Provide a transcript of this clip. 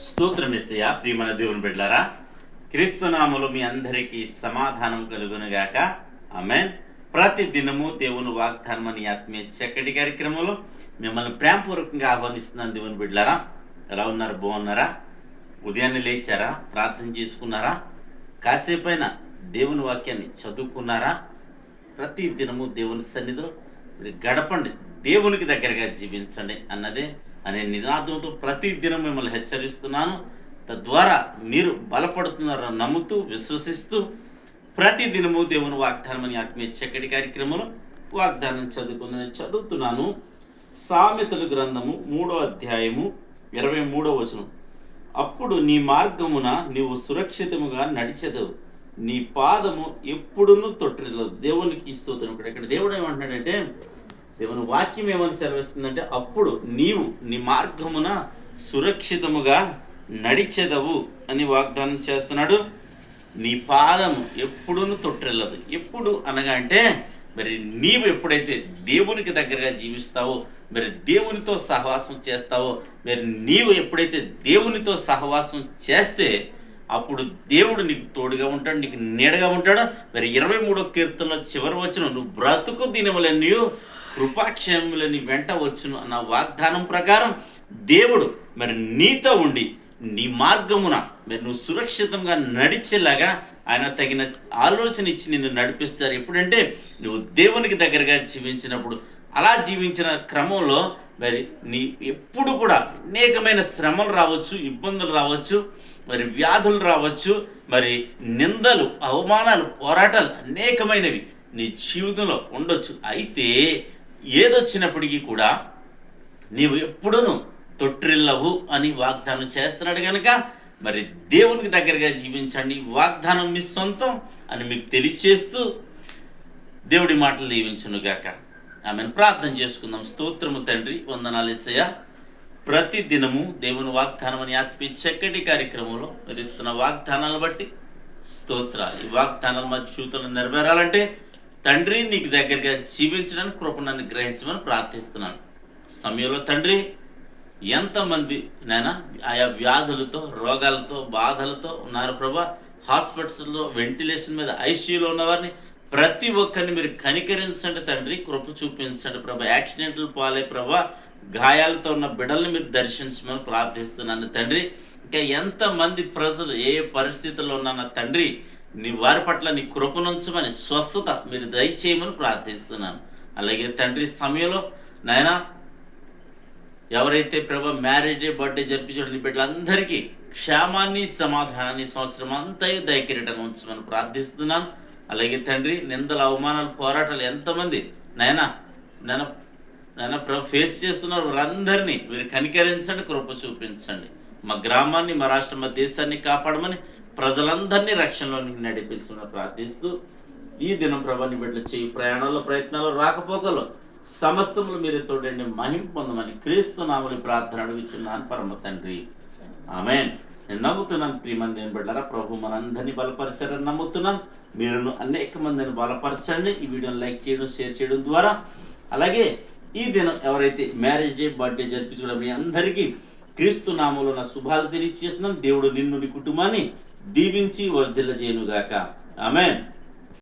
స్తోత్రమెస్సయ్య. ప్రియమైన దేవుని బిడ్డలారా, క్రీస్తునామములో మీ అందరికీ సమాధానం కలుగునుగాక. ఆమేన్. ప్రతి దినము దేవుని వాగ్దానం అని ఆత్మీయ చక్కటి కార్యక్రమంలో మిమ్మల్ని ప్రేమపూర్వకంగా ఆహ్వానిస్తున్నాను. దేవుని బిడ్డలారా, ఎలా ఉన్నారు? బాగున్నారా? ఉదయాన్నే లేచారా? ప్రార్థన చేసుకున్నారా? కాసేపైనా దేవుని వాక్యాన్ని చదువుకున్నారా? ప్రతి దినము దేవుని సన్నిధిలో మీరు గడపండి, దేవునికి దగ్గరగా జీవించండి అనే నినాదంతో ప్రతి దినం మిమ్మల్ని హెచ్చరిస్తున్నాను. తద్వారా మీరు బలపడుతున్నారని నమ్ముతూ విశ్వసిస్తూ ప్రతి దినము దేవుని వాగ్దానం అని ఆత్మీయ చక్కటి కార్యక్రమంలో వాగ్దానం చదువుతున్నాను. సామెతల గ్రంథము 3వ అధ్యాయము 23వ వచనం. అప్పుడు నీ మార్గమున నీవు సురక్షితముగా నడిచెదవు, నీ పాదము ఎప్పుడునూ తొట్టిల్లదు. దేవునికి స్తోత్రం. ఇక్కడ దేవుడు ఏమంటున్నాడంటే, దేవుని వాక్యం ఏమని సెలవిస్తుందంటే, అప్పుడు నీవు నీ మార్గమున సురక్షితముగా నడిచెదవు అని వాగ్దానం చేస్తున్నాడు. నీ పాదము ఎప్పుడునూ తొట్టిల్లదు. ఎప్పుడు అనగా అంటే, మరి నీవు ఎప్పుడైతే దేవునికి దగ్గరగా జీవిస్తావో, మరి దేవునితో సహవాసం చేస్తావో, మరి నీవు ఎప్పుడైతే దేవునితో సహవాసం చేస్తే అప్పుడు దేవుడు నీకు తోడుగా ఉంటాడు, నీకు నీడగా ఉంటాడు. మరి 23వ కీర్తనలో చివరి వచనం, నువ్వు బ్రతుకు దినములన్నీ కృపాక్షేమములని వెంట వచ్చును అన్న వాగ్దానం ప్రకారం దేవుడు మరి నీతో ఉండి నీ మార్గమున మరి నువ్వు సురక్షితంగా నడిచేలాగా ఆయన తగిన ఆలోచన ఇచ్చి నిన్ను నడిపిస్తారు. ఎప్పుడంటే నువ్వు దేవునికి దగ్గరగా జీవించినప్పుడు. అలా జీవించిన క్రమంలో మరి నీ ఎప్పుడు కూడా అనేకమైన శ్రమలు రావచ్చు, ఇబ్బందులు రావచ్చు, మరి వ్యాధులు రావచ్చు, మరి నిందలు, అవమానాలు, పోరాటాలు అనేకమైనవి నీ జీవితంలో ఉండొచ్చు. అయితే ఏదొచ్చినప్పటికీ కూడా నీవు ఎప్పుడూ తొట్టిల్లవు అని వాగ్దానం చేస్తున్నాడు కనుక మరి దేవునికి దగ్గరగా జీవించండి. వాగ్దానం మీ సొంతం అని మీకు తెలియచేస్తూ దేవుడి మాటలు దీవించునుగాక. ఆమెను ప్రార్థన చేసుకుందాం. స్తోత్రము తండ్రి, వందనాలు యేసయ్య. ప్రతి దినము దేవుని వాగ్దానం అని ఆత్మీయ చక్కటి కార్యక్రమంలో విధిస్తున్న వాగ్దానాలను బట్టి స్తోత్రాలు. ఈ వాగ్దానాలు మా జీవితంలో నెరవేరాలంటే తండ్రి నీకు దగ్గరగా జీవించడానికి కృపణాన్ని గ్రహించమని ప్రార్థిస్తున్నాను. సమయంలో తండ్రి ఎంతమంది నాయన ఆయా వ్యాధులతో, రోగాలతో, బాధలతో ఉన్నారు ప్రభా. హాస్పిటల్స్లో వెంటిలేషన్ మీద ఐసీయూలో ఉన్నవారిని ప్రతి ఒక్కరిని మీరు కనికరించండి తండ్రి, కృప చూపించండి ప్రభా. యాక్సిడెంట్లు పాలే ప్రభా, గాయాలతో ఉన్న బిడ్డల్ని మీరు దర్శించమని ప్రార్థిస్తున్నాను తండ్రి. ఇంకా ఎంతమంది ప్రజలు ఏ పరిస్థితుల్లో ఉన్న తండ్రి, నీ వారి పట్ల నీ కృపనుంచమని, స్వస్థత మీరు దయచేయమని ప్రార్థిస్తున్నాను. అలాగే తండ్రి సమయంలో నాయన ఎవరైతే ప్రభా మ్యారేజ్ డే, బర్త్డే జరిపించడం బిడ్డలందరికీ క్షేమాన్ని, సమాధానాన్ని సంవత్సరం అంతా దయకిరీటం ఉంచమని ప్రార్థిస్తున్నాను. అలాగే తండ్రి నిందలు, అవమానాలు, పోరాటాలు ఎంతమంది నాయన ఫేస్ చేస్తున్నారు వారందరినీ మీరు కనికరించండి, కృప చూపించండి. మా గ్రామాన్ని, మా రాష్ట్రం, మా దేశాన్ని కాపాడమని, ప్రజలందరినీ రక్షణలోనికి నడిపించమని ప్రార్థిస్తూ ఈ దినం ప్రభాని బిడ్డలు చేయి ప్రయాణాల్లో, ప్రయత్నాలు, రాకపోకలు సమస్తములు మీరు తోడండి, మహిమ పొందమని క్రీస్తు నామములో ప్రార్థన అడుగుతున్నాను పరమ తండ్రి. ఆమేన్. నేను నమ్ముతున్నాను ప్రియమంది ఏం బిడ్డలారా, ప్రభు మనందరినీ బలపరచారని నమ్ముతున్నాను. మీరు అనేక మందిని బలపరచండి. ఈ వీడియోని లైక్ చేయడం, షేర్ చేయడం ద్వారా. అలాగే ఈ దినం ఎవరైతే మ్యారేజ్ డే, బర్త్డే జరిపించడం మీ అందరికీ క్రీస్తు నామములో నా శుభాలు తెలియజేస్తున్నాను. దేవుడు నిన్ను, నీ కుటుంబాన్ని దీవించి వర్ధిల్ల చేయనుగాక. ఆమేన్.